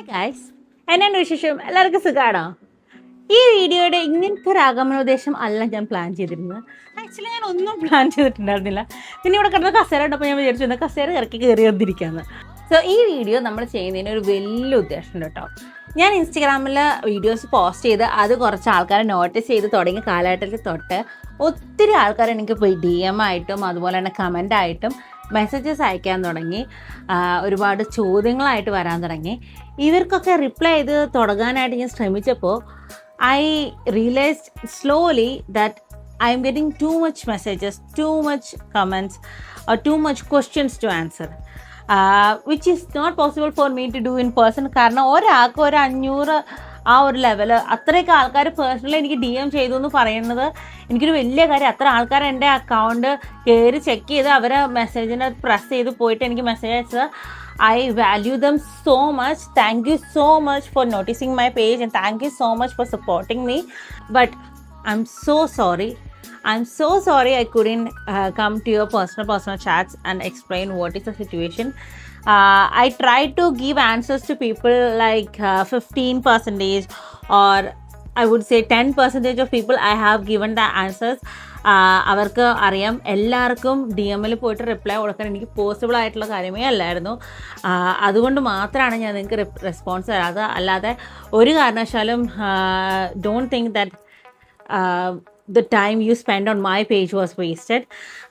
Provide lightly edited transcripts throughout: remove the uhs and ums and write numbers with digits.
Hi guys, എന്നാണ് വിശേഷം? എല്ലാവർക്കും സുഖമാണോ? ഈ വീഡിയോയുടെ ഇങ്ങനത്തെ ഒരു ആഗമനോദ്ദേശം അല്ല ഞാൻ പ്ലാൻ ചെയ്തിരുന്നത്. ആക്ച്വലി ഞാൻ ഒന്നും പ്ലാൻ ചെയ്തിട്ടുണ്ടായിരുന്നില്ല. പിന്നെ ഇവിടെ കിടന്ന കസേര ഉണ്ടപ്പോൾ ഞാൻ വിചാരിച്ചു കസേര ഇറക്കി കയറി വന്നിരിക്കുകയെന്ന്. സോ ഈ വീഡിയോ നമ്മൾ ചെയ്യുന്നതിന് ഒരു വലിയ ഉദ്ദേശമുണ്ട് കേട്ടോ. ഞാൻ ഇൻസ്റ്റഗ്രാമിൽ വീഡിയോസ് പോസ്റ്റ് ചെയ്ത് അത് കുറച്ച് ആൾക്കാരെ നോട്ടീസ് ചെയ്ത് തുടങ്ങിയ കാലഘട്ടത്തിൽ തൊട്ട് ഒത്തിരി ആൾക്കാർ എനിക്ക് പോയി DM ആയിട്ടും അതുപോലെ തന്നെ കമൻ്റ് ആയിട്ടും മെസ്സേജസ് അയക്കാൻ തുടങ്ങി. ഒരുപാട് ചോദ്യങ്ങളായിട്ട് വരാൻ തുടങ്ങി. ഇവർക്കൊക്കെ റിപ്ലൈ ചെയ്ത് തുടങ്ങാനായിട്ട് ഞാൻ ശ്രമിച്ചപ്പോൾ I realised slowly that I'm getting too much messages, too much comments, too much questions to answer, which is not possible for me to do in person. കാരണം ഒരാൾക്ക് ഒരു 500 ആ ഒരു ലെവല് അത്രയൊക്കെ ആൾക്കാർ പേഴ്സണലി എനിക്ക് DM ചെയ്തു എന്ന് പറയുന്നത് എനിക്കൊരു വലിയ കാര്യം. അത്ര ആൾക്കാർ എൻ്റെ അക്കൗണ്ട് കയറി ചെക്ക് ചെയ്ത് അവരെ മെസ്സേജിനെ പ്രസ് ചെയ്ത് പോയിട്ട് എനിക്ക് മെസ്സേജ് അയച്ചത്. I value them so much. Thank you so much for noticing my page and thank you so much for supporting me. But I'm so sorry. I couldn't come to your personal chats and explain what is the situation. I tried to give answers to people like 15% or I would say 10% of people I have given the answers. അവർക്ക് അറിയാം എല്ലാവർക്കും DM പോയിട്ട് reply കൊടുക്കാൻ എനിക്ക് possible ആയിട്ടുള്ള കാര്യമേ അല്ലായിരുന്നു. അതുകൊണ്ട് മാത്രമാണ് ഞാൻ നിങ്ങൾക്ക് റെസ്പോൺസ് തരാതെ. അല്ലാതെ ഒരു കാരണവശാലും don't think that the time you spent on my page was wasted.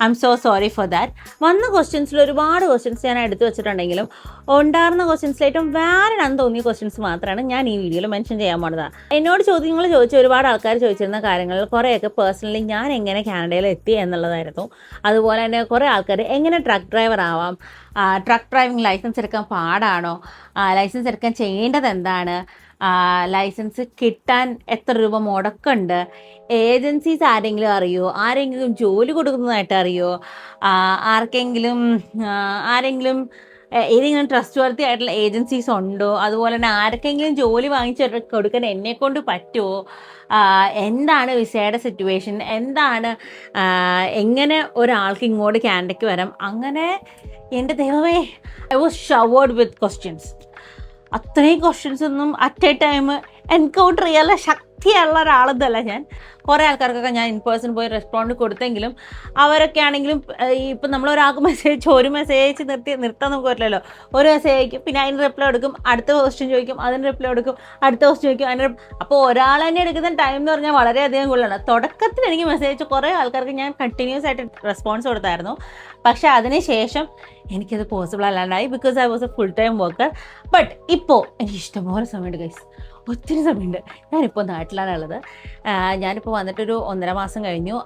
I'm so sorry for that. വന്ന ക്വസ്റ്റ്യൻസിൽ ഒരുപാട് ക്വസ്റ്റ്യൻസ് ഞാൻ എടുത്തു വെച്ചിട്ടുണ്ടെങ്കിലും ഉണ്ടായിരുന്ന ക്വസ്റ്റ്യൻസിലേറ്റവും വാലിഡ് ആണെന്ന് തോന്നിയ ക്വസ്റ്റ്യൻസ് മാത്രമാണ് ഞാൻ ഈ വീഡിയോയിൽ മെൻഷൻ ചെയ്യാൻ പോകുന്നത്. എന്നോട് ചോദ്യങ്ങൾ ചോദിച്ച ഒരുപാട് ആൾക്കാർ ചോദിച്ചിരുന്ന കാര്യങ്ങളിൽ കുറേയൊക്കെ പേഴ്സണലി ഞാൻ എങ്ങനെ കാനഡയിൽ എത്തി എന്നുള്ളതായിരുന്നു. അതുപോലെ തന്നെ കുറേ ആൾക്കാർ എങ്ങനെ ട്രക്ക് ഡ്രൈവർ ആവാം, ട്രക്ക് ഡ്രൈവിംഗ് ലൈസൻസ് എടുക്കാൻ പാടാണോ, ലൈസൻസ് എടുക്കാൻ ചെയ്യേണ്ടത് എന്താണ്, ലൈസൻസ് കിട്ടാൻ എത്ര രൂപ മുടക്കുണ്ട്, ഏജൻസീസ് ആരെങ്കിലും അറിയോ, ആരെങ്കിലും ജോലി കൊടുക്കുന്നതായിട്ട് അറിയോ, ആരെങ്കിലും ഏതെങ്കിലും ട്രസ്റ്റ് വർത്തി ആയിട്ടുള്ള ഏജൻസീസ് ഉണ്ടോ, അതുപോലെ തന്നെ ആർക്കെങ്കിലും ജോലി വാങ്ങിച്ച് കൊടുക്കാൻ എന്നെക്കൊണ്ട് പറ്റുമോ, എന്താണ് വിസയുടെ സിറ്റുവേഷൻ, എന്താണ്, എങ്ങനെ ഒരാൾക്ക് ഇങ്ങോട്ട് കാനഡയ്ക്ക് വരാം. അങ്ങനെ എൻ്റെ ദൈവമേ, I was showered with questions. അത്രയും ക്വസ്റ്റ്യൻസ് ഒന്നും അറ്റ് എ ടൈം എൻകൗണ്ടർ ചെയ്യാനുള്ള ശക്തിയുള്ള ഒരാളെന്നല്ല ഞാൻ. കുറേ ആൾക്കാർക്കൊക്കെ ഞാൻ ഇൻ പേഴ്സൺ പോയി റെസ്പോണ്ട് കൊടുത്തെങ്കിലും അവരൊക്കെ ആണെങ്കിലും ഇപ്പം നമ്മളൊരാൾക്ക് ഒരു മെസ്സേജ് നിർത്താൻ നമുക്ക് പറ്റില്ലല്ലോ. ഒരു മെസ്സേജ് അയക്കും, പിന്നെ അതിന് റിപ്ലൈ എടുക്കും, അടുത്ത ക്വസ്റ്റ്യൻ ചോദിക്കും, അതിന് റിപ്ലൈ എടുക്കും, അടുത്ത ക്വസ്റ്റ്യൻ ചോദിക്കും, അതിന്. അപ്പോൾ ഒരാൾ തന്നെ എടുക്കുന്ന ടൈം എന്ന് പറഞ്ഞാൽ വളരെയധികം കൂടുതലാണ്. തുടക്കത്തിൽ എനിക്ക് മെസ്സേജ് അയച്ച കുറേ ആൾക്കാർക്ക് ഞാൻ കണ്ടിന്യൂസ് ആയിട്ട് റെസ്പോൺസ് കൊടുത്തായിരുന്നു. പക്ഷേ അതിന് ശേഷം എനിക്കത് പോസിബിൾ അല്ലാണ്ടായി, because I was a full time worker. But ഇപ്പോൾ എനിക്ക് ഇഷ്ടംപോലെ സമയമുണ്ട് ഗൈസ്, ഒത്തിരി സമയമുണ്ട്. ഞാനിപ്പോൾ നാട്ടിലാണ് ഉള്ളത്. ഞാനിപ്പോൾ വന്നിട്ടൊരു 1.5 മാസം കഴിഞ്ഞു.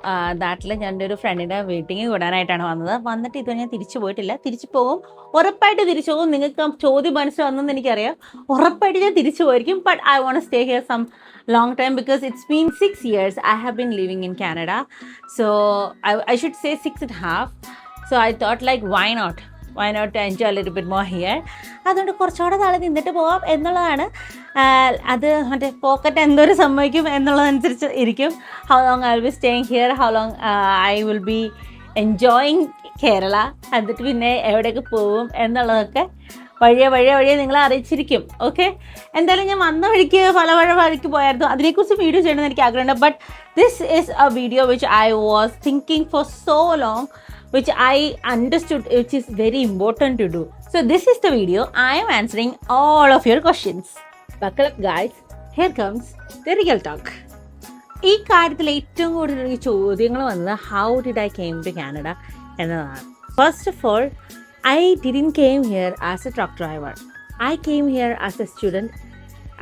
നാട്ടിൽ ഞാൻ എൻ്റെ ഒരു ഫ്രണ്ടിൻ്റെ മീറ്റിംഗ് കൂടാനായിട്ടാണ് വന്നിട്ട് ഇതുവരെ ഞാൻ തിരിച്ചു പോയിട്ടില്ല. തിരിച്ചു പോകും, ഉറപ്പായിട്ട് തിരിച്ചു പോകും. നിങ്ങൾക്ക് ചോദ്യം മനസ്സിലാവുന്നെന്ന് എനിക്കറിയാം. ഉറപ്പായിട്ട് ഞാൻ തിരിച്ചു പോയിരിക്കും. But I won't stay here some long time because it's been 6 years I have been living in Canada. So I should say 6.5. So I thought like why not enjoy a little bit more here. അതുകൊണ്ട് കുറച്ചുകൂടെ നാളെ നിന്നിട്ട് പോകാം എന്നുള്ളതാണ്. അത് മറ്റേ pocket എന്തോരം സംഭവിക്കും എന്നുള്ളതനുസരിച്ച് ഇരിക്കും. How long I will be staying here, how long I will be enjoying Kerala, എന്നിട്ട് പിന്നെ എവിടെയൊക്കെ പോവും എന്നുള്ളതൊക്കെ വഴിയെ നിങ്ങളെ അറിയിച്ചിരിക്കും. ഓക്കെ, എന്തായാലും ഞാൻ വന്ന വഴിക്ക് പല വഴിക്ക് പോയായിരുന്നു. അതിനെക്കുറിച്ച് വീഡിയോ ചെയ്യണമെന്ന് എനിക്ക് ആഗ്രഹമുണ്ട്. But this is a video which I was thinking for so long, which I understood which is very important to do. So this is the video. I am answering all of your questions. Buckle up guys, here comes the real talk. ഈ കാര്യത്തിൽ ഏറ്റവും കൂടുതൽ ചോദ്യങ്ങൾ വന്നത് how did I came to Canada എന്നതാണ്. First of all, I didn't came here as a truck driver. I came here as a student,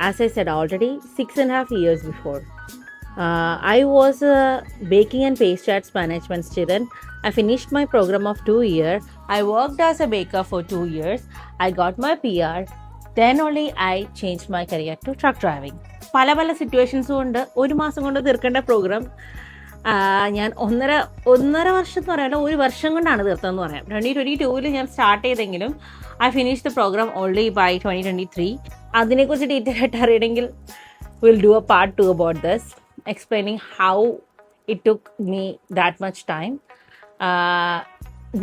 as I said already, 6.5 years before. I was a baking and pastry arts management student. I finished my program of 2 years. I worked as a baker for 2 years. I got my PR. Then only I changed my career to truck driving. പല സിറ്റുവേഷൻസും കൊണ്ട് 1 മാസം കൊണ്ട് തീർക്കേണ്ട programme ഞാൻ ഒന്നര വർഷം എന്ന് പറയാനോ 1 വർഷം കൊണ്ടാണ് തീർത്തതെന്ന് പറയാം. 2022 ഞാൻ സ്റ്റാർട്ട് ചെയ്തെങ്കിലും I finished the program only by 2023. അതിനെക്കുറിച്ച് ഡീറ്റെയിൽ ആയിട്ട് അറിയണമെങ്കിൽ we'll do a part 2 about this, explaining how it took me that much time.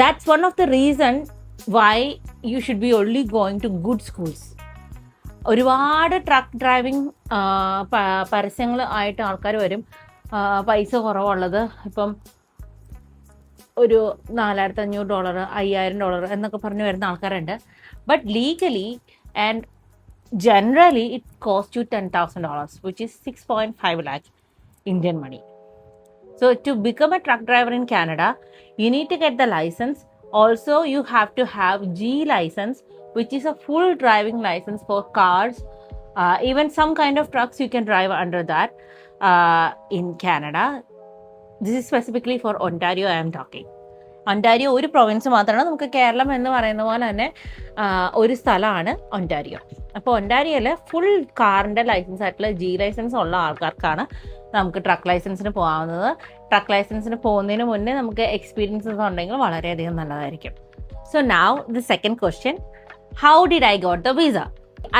That's one of the reason why you should be only going to good schools. ഒരുപാട് truck driving പരസ്യങ്ങൾ ആയിട്ട് ആൾക്കാർ വരും. പൈസ കുറവുള്ളത് ഇപ്പം ഒരു $4,500 $5,000 എന്നൊക്കെ പറഞ്ഞ് വരുന്ന ആൾക്കാരുണ്ട്. But legally and generally it costs you $10,000, which is 6.5 lakh Indian money. So to become a truck driver in Canada, you need to get the license. Also, you have to have G license, which is a full driving license for cars. Even some kind of trucks you can drive under that in Canada. This is specifically for Ontario I am talking. Ontario ഒരു province മാത്രമാണ്. നമുക്ക് കേരളം എന്ന് പറയുന്ന പോലെ തന്നെ ഒരു സ്ഥലമാണ് Ontario. അപ്പോൾ ഒണ്ടാരിയോയിൽ ഫുൾ കാറിൻ്റെ ലൈസൻസ് ആയിട്ടുള്ള G ലൈസൻസ് ഉള്ള ആൾക്കാർക്കാണ് നമുക്ക് ട്രക്ക് ലൈസൻസിന് പോകാവുന്നത്. ട്രക്ക് ലൈസൻസിന് പോകുന്നതിന് മുന്നേ നമുക്ക് എക്സ്പീരിയൻസസ് ഉണ്ടെങ്കിൽ വളരെയധികം നല്ലതായിരിക്കും. So now the second question, how did I got the visa?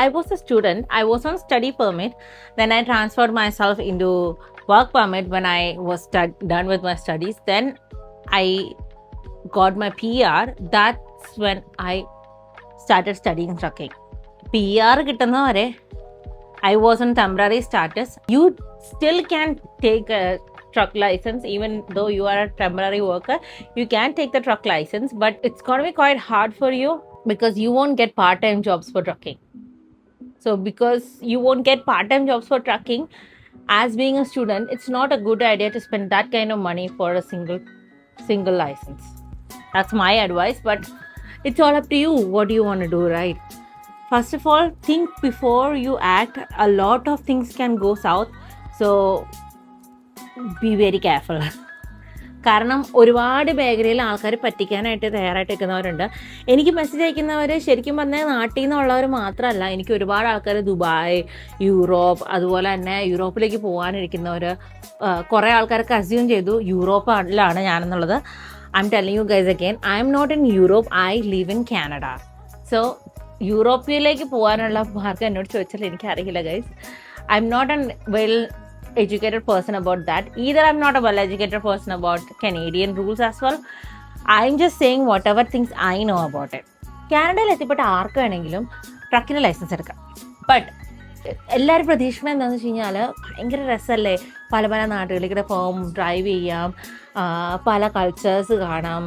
I was a student. I was on study permit. Then I transferred myself into work permit when I was done with my studies. Then I got my PR. That's when I started studying trucking. PR കിട്ടുന്നവരെ I was on temporary status. You still can take a truck license even though you are a temporary worker. You can take the truck license, but it's going to be quite hard for you because you won't get part-time jobs for trucking. So because you won't get part-time jobs for trucking, as being a student, it's not a good idea to spend that kind of money for a single license. That's my advice, but it's all up to you. What do you want to do, right? First of all, think before you act. A lot of things can go south, so be very careful. കാരണം ഒരുപാട് മേഖലയിൽ ആൾക്കാർ പറ്റിക്കാനായിട്ട് തയ്യാറായിട്ട് നിൽക്കുന്നവരുണ്ട്. എനിക്ക് message അയക്കുന്നവർ ശരിക്കും പറഞ്ഞാൽ നാട്ടിൽ നിന്നുള്ളവർ മാത്രമല്ല, എനിക്ക് ഒരുപാട് ആൾക്കാർ ദുബായ്, യൂറോപ്പ്, അതുപോലെ തന്നെ യൂറോപ്പിലേക്ക് പോകാനിരിക്കുന്നവർ, കുറേ ആൾക്കാർക്ക് അസ്യൂം ചെയ്തു യൂറോപ്പിലാണ് ഞാനെന്നുള്ളത്. I'm telling you guys again, I am not in Europe, I live in Canada. So യൂറോപ്പിലേക്ക് പോകാനുള്ള മാർഗം എന്നോട് ചോദിച്ചാൽ എനിക്കറിയില്ല guys. I'm not a well-educated person about that. Either I'm not a well-educated person about Canadian rules as well. I'm just saying whatever things I know about it. കാനഡയിൽ എത്തിപ്പെട്ട ആർക്ക് വേണമെങ്കിലും ട്രക്കിന് licence എടുക്കാം. But എല്ലാവരും പ്രതീക്ഷിക്കുന്നത് എന്താണെന്ന് വെച്ച് കഴിഞ്ഞാൽ ഭയങ്കര രസമല്ലേ, പല പല നാടുകളിൽ പോകും, ഡ്രൈവ് ചെയ്യാം, പല കൾച്ചേഴ്സ് കാണാം,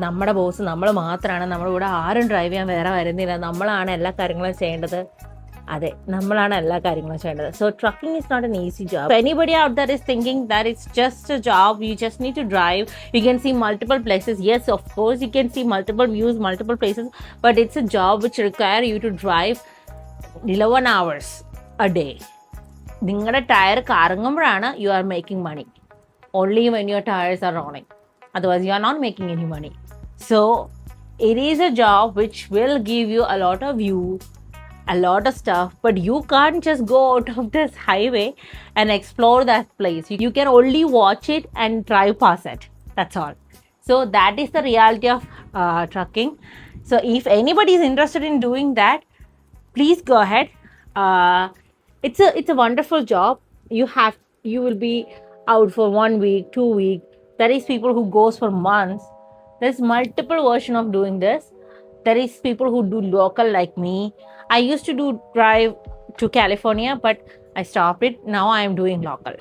നമ്മുടെ ബോസ് നമ്മൾ മാത്രമാണ്, നമ്മുടെ കൂടെ ആരും ഡ്രൈവ് ചെയ്യാൻ വേറെ വരുന്നില്ല, നമ്മളാണ് എല്ലാ കാര്യങ്ങളും ചെയ്യേണ്ടത്. അതെ, നമ്മളാണ് എല്ലാ കാര്യങ്ങളും ചെയ്യേണ്ടത്. So trucking is not an easy job. Anybody out there is thinking that it's just a job, you just need to drive, you can see multiple places. Yes, of course you can see multiple views, multiple places, but it's a job which require you to drive 11 hours a day. നിങ്ങളുടെ tyre കറങ്ങുമ്പോഴാണ് you are making money. Only when your tyres are running, otherwise you are not making any money. So it is a job which will give you a lot of view, a lot of stuff, but you can't just go out of this highway and explore that place. You can only watch it and drive past it, that's all. So that is the reality of trucking. So if anybody is interested in doing that, please go ahead. It's a wonderful job. You will be out for 1 week, 2 weeks. There is people who goes for months. There's multiple version of doing this. There is people who do local like me. I used to drive to California, but I stopped it. Now I am doing local.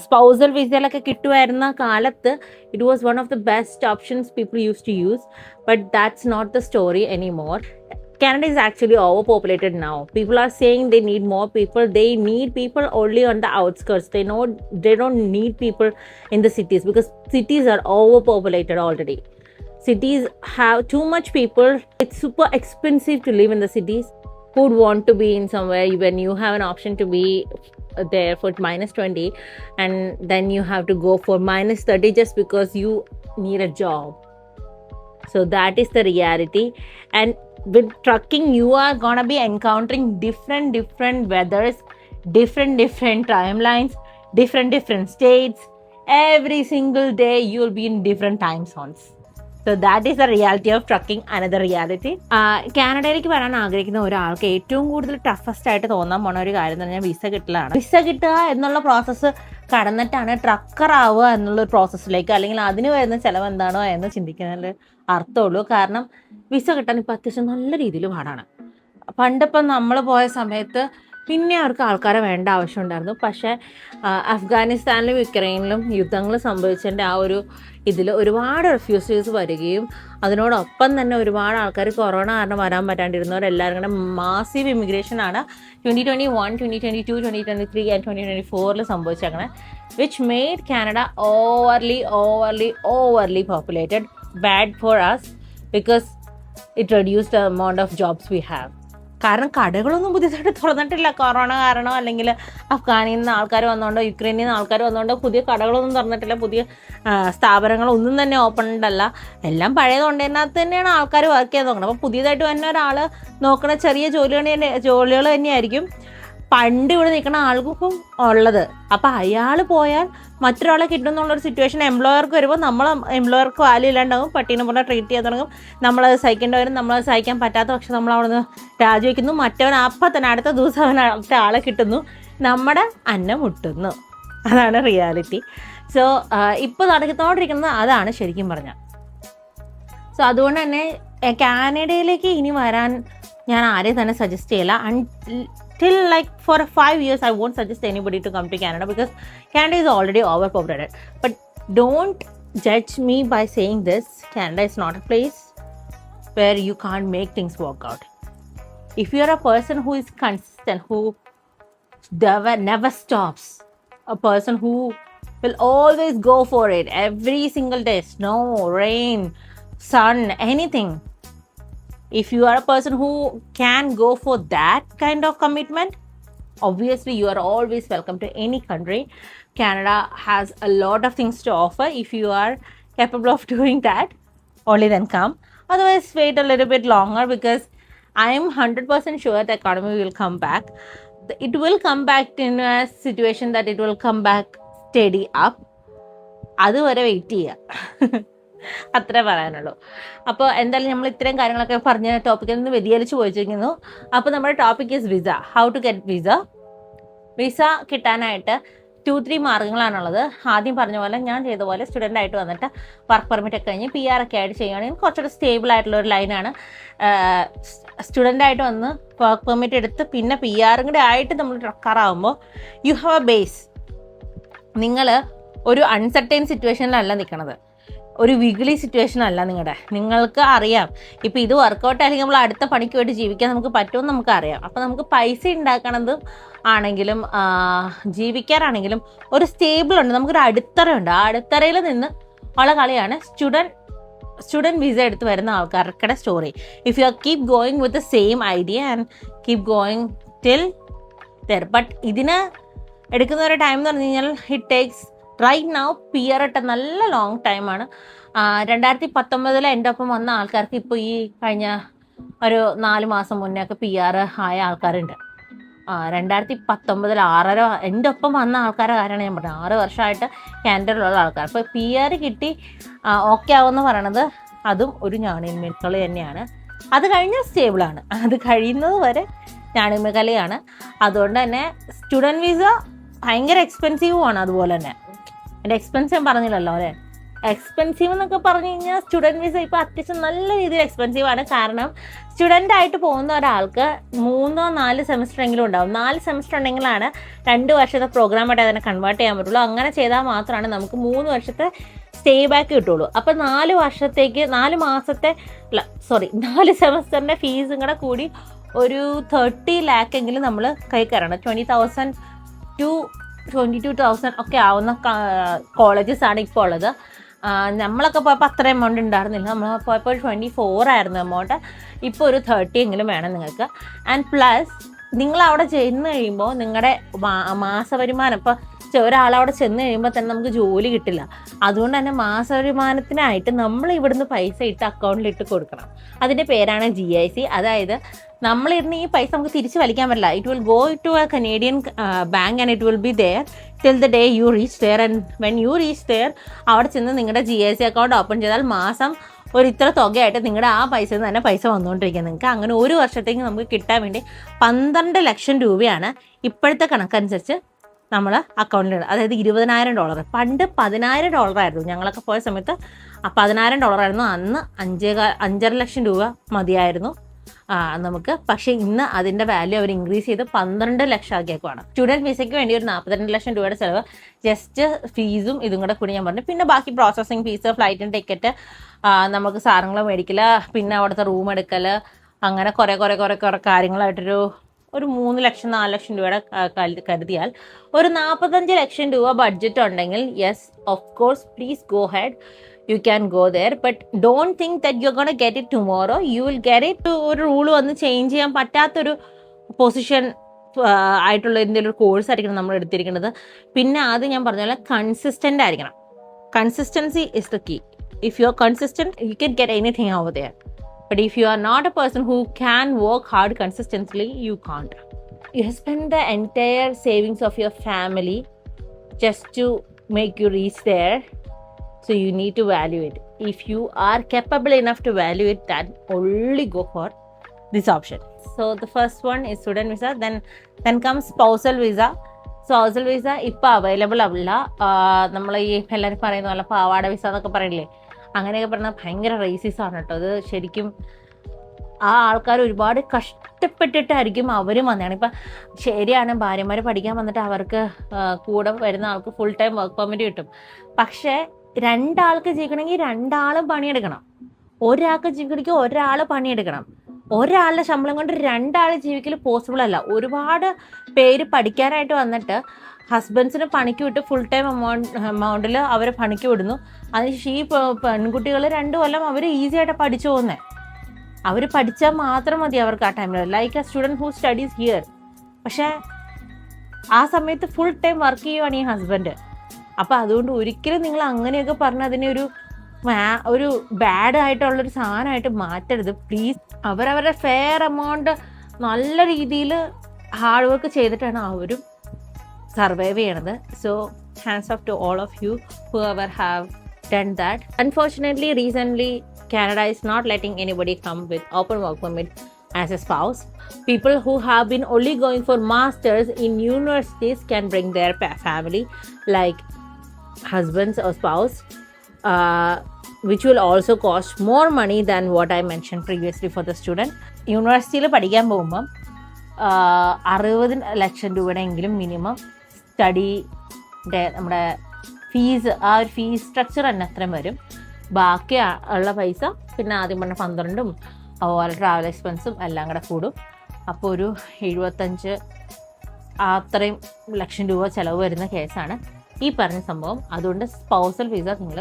Spousal visa like kittuvarna kalath, it was one of the best options people used to use, but that's not the story anymore. Canada is actually overpopulated now. People are saying they need more people. They need people only on the outskirts. They don't need people in the cities because cities are overpopulated already. Cities have too much people. It's super expensive to live in the cities. Who would want to be in somewhere when you have an option to be there for -20 and then you have to go for -30 just because you need a job. So that is the reality. And with trucking, you are gonna be encountering different weathers, different timelines, different states. Every single day you will be in different time zones. So that is the reality of trucking. Another reality. കാനഡയിലേക്ക് വരാൻ ആഗ്രഹിക്കുന്ന ഒരാൾക്ക് ഏറ്റവും കൂടുതൽ toughest ആയിട്ട് തോന്നാൻ പോണ ഒരു കാര്യം എന്ന് പറഞ്ഞാൽ വിസ കിട്ടലാണ്. വിസ കിട്ടുക എന്നുള്ള പ്രോസസ്സ് കടന്നിട്ടാണ് ട്രക്കർ ആവുക എന്നുള്ള പ്രോസസ്സിലേക്ക്, അല്ലെങ്കിൽ അതിന് വരുന്ന ചിലവ് എന്താണോ എന്ന് ചിന്തിക്കുന്നതിൽ അർത്ഥമുള്ളൂ. കാരണം വിസ കിട്ടാൻ ഇപ്പോൾ അത്യാവശ്യം നല്ല രീതിയിൽ പാടാണ്. പണ്ടിപ്പം നമ്മൾ പോയ സമയത്ത് പിന്നെ അവർക്ക് ആൾക്കാരെ വേണ്ട ആവശ്യമുണ്ടായിരുന്നു. പക്ഷേ അഫ്ഗാനിസ്ഥാനിലും യുക്രൈനിലും യുദ്ധങ്ങൾ സംഭവിച്ചതിൻ്റെ ആ ഒരു ഇതിൽ ഒരുപാട് റെഫ്യൂജീസ് വരികയും അതിനോടൊപ്പം തന്നെ ഒരുപാട് ആൾക്കാർ കൊറോണ കാരണം വരാൻ പറ്റാണ്ടിരുന്നവരെല്ലാവരും കൂടെ മാസീവ് ഇമിഗ്രേഷനാണ് 2021, 2022, 2023 ആൻഡ് 2024 സംഭവിച്ചങ്ങനെ, which made Canada overly populated. Bad for us because it reduced the amount of jobs we have. കാരണം കടകളൊന്നും പുതിയതായിട്ട് തുറന്നിട്ടില്ല കൊറോണ കാരണം, അല്ലെങ്കിൽ അഫ്ഗാനിൽ നിന്ന് ആൾക്കാർ വന്നുകൊണ്ടോ യുക്രൈനിൽ നിന്ന് ആൾക്കാർ വന്നുകൊണ്ടോ പുതിയ കടകളൊന്നും തുറന്നിട്ടില്ല, പുതിയ സ്ഥാപനങ്ങളൊന്നും തന്നെ ഓപ്പൺഡ് അല്ല. എല്ലാം പഴയതുകൊണ്ടതിനകത്ത് തന്നെയാണ് ആൾക്കാർ വർക്ക് ചെയ്യാൻ നോക്കണം. അപ്പോൾ പുതിയതായിട്ട് വന്ന ഒരാൾ നോക്കുന്ന ചെറിയ ജോലികൾ തന്നെയായിരിക്കും പണ്ട് ഇവിടെ നിൽക്കുന്ന ആൾക്കും ഉള്ളത്. അപ്പോൾ അയാൾ പോയാൽ മറ്റൊരാളെ കിട്ടും എന്നുള്ളൊരു സിറ്റുവേഷൻ എംപ്ലോയർക്ക് വരുമ്പോൾ നമ്മൾ എംപ്ലോയർക്ക് വാല്യൂ ഇല്ലാണ്ടാവും, പട്ടീനെ പോലെ ട്രീറ്റ് ചെയ്യാൻ തുടങ്ങും. നമ്മളത് സഹിക്കേണ്ടി വരും. നമ്മളത് സഹിക്കാൻ പറ്റാത്ത പക്ഷെ നമ്മൾ അവിടെ നിന്ന് രാജിവെക്കുന്നു. മറ്റവൻ അപ്പം തന്നെ അടുത്ത ദിവസം അവൻ ആളെ കിട്ടുന്നു, നമ്മുടെ അന്നം മുട്ടുന്നു. അതാണ് റിയാലിറ്റി. സോ ഇപ്പോൾ നടക്കുന്നോണ്ടിരിക്കുന്നത് അതാണ് ശരിക്കും പറഞ്ഞാൽ. സോ അതുകൊണ്ട് തന്നെ കാനഡയിലേക്ക് ഇനി വരാൻ ഞാൻ ആരെയും തന്നെ സജസ്റ്റ് ചെയ്യില്ല. Till like for 5 years I won't suggest anybody to come to Canada because Canada is already overpopulated. But don't judge me by saying this. Canada is not a place where you can't make things work out. If you are a person who is consistent, who never stops, a person who will always go for it every single day, snow, rain, sun, anything. If you are a person who can go for that kind of commitment, obviously you are always welcome to any country. Canada has a lot of things to offer. If you are capable of doing that, only then come. Otherwise, wait a little bit longer because I am 100% sure the economy will come back. It will come back in a situation that it will come back steady up. അതുവരെ wait ചെയ്യുക, അത്രേ പറയാനുള്ളൂ. അപ്പോൾ എന്തായാലും നമ്മൾ ഇത്രയും കാര്യങ്ങളൊക്കെ പറഞ്ഞ ടോപ്പിക്കിൽ നിന്ന് വ്യതിചലിച്ച് പോയിരിക്കുന്നു. അപ്പോൾ നമ്മുടെ topic is visa. How to get visa. Visa കിട്ടാനായിട്ട് 2-3 മാർഗ്ഗങ്ങളാണുള്ളത്. ആദ്യം പറഞ്ഞ പോലെ ഞാൻ ചെയ്ത പോലെ സ്റ്റുഡൻ്റ് ആയിട്ട് വന്നിട്ട് വർക്ക് പെർമിറ്റ് ഒക്കെ കഴിഞ്ഞ് PR ഒക്കെ ആയിട്ട് ചെയ്യുകയാണെങ്കിൽ കുറച്ചുകൂടെ സ്റ്റേബിൾ ആയിട്ടുള്ള ഒരു ലൈനാണ്. സ്റ്റുഡൻ്റ് ആയിട്ട് വന്ന് വർക്ക് പെർമിറ്റ് എടുത്ത് പിന്നെ PR കൂടെ ആയിട്ട് നമ്മൾ ട്രക്കാറാകുമ്പോൾ യു ഹാവ് എ ബേസ്. നിങ്ങൾ ഒരു അൺസർട്ടൈൻ സിറ്റുവേഷനിലല്ല നിൽക്കണത്, ഒരു വിഗിളി സിറ്റുവേഷൻ അല്ല നിങ്ങൾക്ക് അറിയാം ഇപ്പോൾ ഇത് വർക്കൗട്ട് അല്ലെങ്കിൽ നമ്മൾ അടുത്ത പണിക്ക് വേണ്ടി ജീവിക്കാൻ നമുക്ക് പറ്റുമെന്ന് നമുക്കറിയാം. അപ്പോൾ നമുക്ക് പൈസ ഉണ്ടാക്കണതും ആണെങ്കിലും ജീവിക്കാനാണെങ്കിലും ഒരു സ്റ്റേബിൾ ഉണ്ട്, നമുക്കൊരു അടിത്തറയുണ്ട്. ആ അടിത്തറയിൽ നിന്ന് ഉള്ള കളിയാണ് സ്റ്റുഡൻറ്റ് വിസ എടുത്ത് വരുന്ന ആൾക്കാരുടെ story. If you are keep going with the same idea and keep going till there. But ഇതിന് എടുക്കുന്ന ഒരു ടൈം എന്ന് പറഞ്ഞു കഴിഞ്ഞാൽ it takes right now PR ഇട്ട നല്ല ലോങ് ടൈമാണ്. 2019 എൻ്റെ ഒപ്പം വന്ന ആൾക്കാർക്ക് ഇപ്പോൾ ഈ കഴിഞ്ഞ ഒരു 4 മാസം മുന്നേ ഒക്കെ PR ആയ ആൾക്കാരുണ്ട്. 2019 എൻ്റെ ഒപ്പം വന്ന ആൾക്കാരുടെ കാര്യമാണ് ഞാൻ പറഞ്ഞത്. 6 വർഷമായിട്ട് കാനഡയിലുള്ള ആൾക്കാർ. അപ്പോൾ PR കിട്ടി ഓക്കെ ആവുമെന്ന് പറയണത് അതും ഒരു ഞാണിന്മേക്കളി തന്നെയാണ്. അത് കഴിഞ്ഞാൽ സ്റ്റേബിളാണ്, അത് കഴിയുന്നത് വരെ ഞാണിന്മേക്കളിയാണ്. അതുകൊണ്ട് തന്നെ സ്റ്റുഡൻറ്റ് വിസ ഭയങ്കര എക്സ്പെൻസീവുമാണ്. അതുപോലെ തന്നെ എൻ്റെ എക്സ്പെൻസീവ് പറഞ്ഞില്ലല്ലോ അല്ലേ, എക്സ്പെൻസീവ് എന്നൊക്കെ പറഞ്ഞു കഴിഞ്ഞാൽ സ്റ്റുഡൻറ്റ് വിസ ഇപ്പോൾ അത്യാവശ്യം നല്ല രീതിയിൽ എക്സ്പെൻസീവാണ്. കാരണം സ്റ്റുഡൻ്റ് ആയിട്ട് പോകുന്ന ഒരാൾക്ക് 3-4 സെമിസ്റ്റർ എങ്കിലും ഉണ്ടാവും. 4 സെമിസ്റ്റർ ഉണ്ടെങ്കിലാണ് 2 വർഷത്തെ പ്രോഗ്രാമായിട്ട് അതിനെ കൺവേർട്ട് ചെയ്യാൻ പറ്റുള്ളൂ. അങ്ങനെ ചെയ്താൽ മാത്രമാണ് നമുക്ക് 3 വർഷത്തെ സ്റ്റേ ബാക്ക് കിട്ടുള്ളൂ. അപ്പോൾ 4 വർഷത്തേക്ക് 4 സെമിസ്റ്ററിൻ്റെ ഫീസും കൂടെ കൂടി ഒരു 30 lakh എങ്കിലും നമ്മൾ കൈ കയറണം. 20,000 to 22,000 ഒക്കെ ആവുന്ന കോളേജസാണ് ഇപ്പോൾ ഉള്ളത്. നമ്മളൊക്കെ പോയപ്പോൾ അത്ര എമൗണ്ട് ഉണ്ടായിരുന്നില്ല. നമ്മൾ പോയപ്പോൾ 24 ആയിരുന്നു എമൗണ്ട്. ഇപ്പോൾ ഒരു 30 എങ്കിലും വേണം നിങ്ങൾക്ക്. ആൻഡ് പ്ലസ് നിങ്ങൾ അവിടെ ചെന്ന് കഴിയുമ്പോൾ നിങ്ങളുടെ മാസവരുമാനം, ഇപ്പോൾ ഒരാളവിടെ ചെന്ന് കഴിയുമ്പോൾ തന്നെ നമുക്ക് ജോലി കിട്ടില്ല. അതുകൊണ്ട് തന്നെ മാസവരുമാനത്തിനായിട്ട് നമ്മൾ ഇവിടുന്ന് പൈസ ഇട്ട് അക്കൗണ്ടിലിട്ട് കൊടുക്കണം. അതിൻ്റെ പേരാണ് GIC. അതായത് നമ്മളിരുന്ന് ഈ പൈസ നമുക്ക് തിരിച്ച് വലിക്കാൻ പറ്റില്ല. It will go to a Canadian bank and it will be there till the day you reach there. And when you reach there അവിടെ ചെന്ന് നിങ്ങളുടെ GIC അക്കൗണ്ട് ഓപ്പൺ ചെയ്താൽ മാസം ഒരു ഇത്ര തുകയായിട്ട് നിങ്ങളുടെ ആ പൈസയിൽ നിന്ന് തന്നെ പൈസ വന്നുകൊണ്ടിരിക്കുക. നിങ്ങൾക്ക് അങ്ങനെ ഒരു വർഷത്തേക്ക് നമുക്ക് കിട്ടാൻ വേണ്ടി 12 ലക്ഷം രൂപയാണ് ഇപ്പോഴത്തെ കണക്കനുസരിച്ച് നമ്മൾ അക്കൗണ്ടിലിടുക. അതായത് $20,000. പണ്ട് $10,000 ആയിരുന്നു. ഞങ്ങളൊക്കെ പോയ സമയത്ത് $10,000 ആയിരുന്നു. അന്ന് 5.5 ലക്ഷം രൂപ മതിയായിരുന്നു. നമുക്ക്. പക്ഷേ ഇന്ന് അതിൻ്റെ വാല്യൂ അവർ ഇൻക്രീസ് ചെയ്ത് 12 ലക്ഷം ആക്കിയേക്കുവാണ്. സ്റ്റുഡൻറ്റ് വിസയ്ക്ക് വേണ്ടി ഒരു 42 ലക്ഷം രൂപയുടെ ചിലവ് ജസ്റ്റ് ഫീസും ഇതും കൂടെ കൂടി ഞാൻ പറഞ്ഞു. പിന്നെ ബാക്കി പ്രോസസ്സിങ് ഫീസ്, ഫ്ലൈറ്റിന് ടിക്കറ്റ്, നമുക്ക് സാധനങ്ങൾ മേടിക്കൽ, പിന്നെ അവിടുത്തെ റൂം എടുക്കൽ, അങ്ങനെ കുറേ കാര്യങ്ങളായിട്ടൊരു 3 ലക്ഷം 4 ലക്ഷം രൂപയുടെ കരുതിയാൽ ഒരു 45 ലക്ഷം രൂപ ബഡ്ജറ്റ് ഉണ്ടെങ്കിൽ yes of course please go head, you can go there, but don't think that you're going to get it tomorrow. You will get it. ഒരു റൂൾ വന്ന് ചേഞ്ച് ചെയ്യാൻ പറ്റാത്തൊരു പൊസിഷൻ ആയിട്ടുള്ള എന്തെങ്കിലും ഒരു കോഴ്സ് ആയിരിക്കണം നമ്മൾ എടുത്തിരിക്കുന്നത്. പിന്നെ ആദ്യം ഞാൻ പറഞ്ഞ പോലെ കൺസിസ്റ്റൻ്റ് ആയിരിക്കണം. Consistency is the key. If you are consistent you can get anything over there, but if you are not a person who can work hard consistently, you can't. You spend the entire savings of your family just to make you reach there. So you need to value it. If you are capable enough to value it, then only go for this option. So the first one is student visa. Then comes spousal visa. Spousal visa ഇപ്പോൾ available അല്ല. നമ്മൾ ഈ എല്ലാവരും പറയുന്ന പോലെ പാവാട visa എന്നൊക്കെ പറയില്ലേ, അങ്ങനെയൊക്കെ പറഞ്ഞാൽ ഭയങ്കര റേസിസാണ് കേട്ടോ. അത് ശരിക്കും ആ ആൾക്കാർ ഒരുപാട് കഷ്ടപ്പെട്ടിട്ടായിരിക്കും അവരും വന്നതാണ്. ഇപ്പം ശരിയാണ്, ഭാര്യമാർ പഠിക്കാൻ വന്നിട്ട് അവർക്ക് കൂടെ വരുന്ന ആൾക്ക് ഫുൾ ടൈം വർക്ക് പെർമിറ്റ് കിട്ടും. പക്ഷേ 2 ആൾക്ക് ജീവിക്കണമെങ്കിൽ 2 ആളും പണിയെടുക്കണം. ഒരാൾക്ക് ജീവിക്കണമെങ്കിൽ ഒരാൾ പണിയെടുക്കണം. ഒരാളുടെ ശമ്പളം കൊണ്ട് 2 ആൾ ജീവിക്കൽ പോസിബിൾ അല്ല. ഒരുപാട് പേര് പഠിക്കാനായിട്ട് വന്നിട്ട് ഹസ്ബൻഡ്സിന് പണിക്ക് വിട്ട് ഫുൾ ടൈം എമൗണ്ടിൽ അവരെ പണിക്ക് വിടുന്നു. അതിന് ഈ പെൺകുട്ടികൾ 2 കൊല്ലം അവർ ഈസി ആയിട്ട് പഠിച്ചു പോകുന്നത്. അവർ പഠിച്ചാൽ മാത്രം മതി അവർക്ക് ആ ടൈമിൽ, like A student who studies here. പക്ഷേ ആ സമയത്ത് ഫുൾ ടൈം വർക്ക് ചെയ്യുവാണ് ഈ ഹസ്ബൻഡ്. അപ്പോൾ അതുകൊണ്ട് ഒരിക്കലും നിങ്ങൾ അങ്ങനെയൊക്കെ പറഞ്ഞ് അതിനെ ഒരു ബാഡ് ആയിട്ടുള്ളൊരു സാധനമായിട്ട് മാറ്റരുത് പ്ലീസ്. അവരവരുടെ ഫെയർ എമൗണ്ട് നല്ല രീതിയിൽ ഹാർഡ് വർക്ക് ചെയ്തിട്ടാണ് അവരും സർവൈവ് ചെയ്യണത്. So hands of two all of you who ever have done that. Unfortunately recently Canada is not letting anybody come with open work permit as a spouse. People who have been only going for masters in universities can bring their family, like husbands or spouse, which will also cost more money than what I mentioned previously for the student. യൂണിവേഴ്സിറ്റിയിൽ പഠിക്കാൻ പോകുമ്പം 60 ലക്ഷം രൂപയുടെയെങ്കിലും minimum സ്റ്റഡിയുടെ നമ്മുടെ fees, ആ ഒരു fees structure തന്നെ അത്രയും വരും. ബാക്കി ഉള്ള പൈസ പിന്നെ ആദ്യം പറഞ്ഞ 12ഉം അതുപോലെ ട്രാവൽ എക്സ്പെൻസും എല്ലാം കൂടെ കൂടും. അപ്പോൾ ഒരു 75 അത്രയും ലക്ഷം രൂപ ചിലവ് വരുന്ന കേസാണ് ഈ പറഞ്ഞ സംഭവം. അതുകൊണ്ട് സ്പൗസൽ വിസ നിങ്ങൾ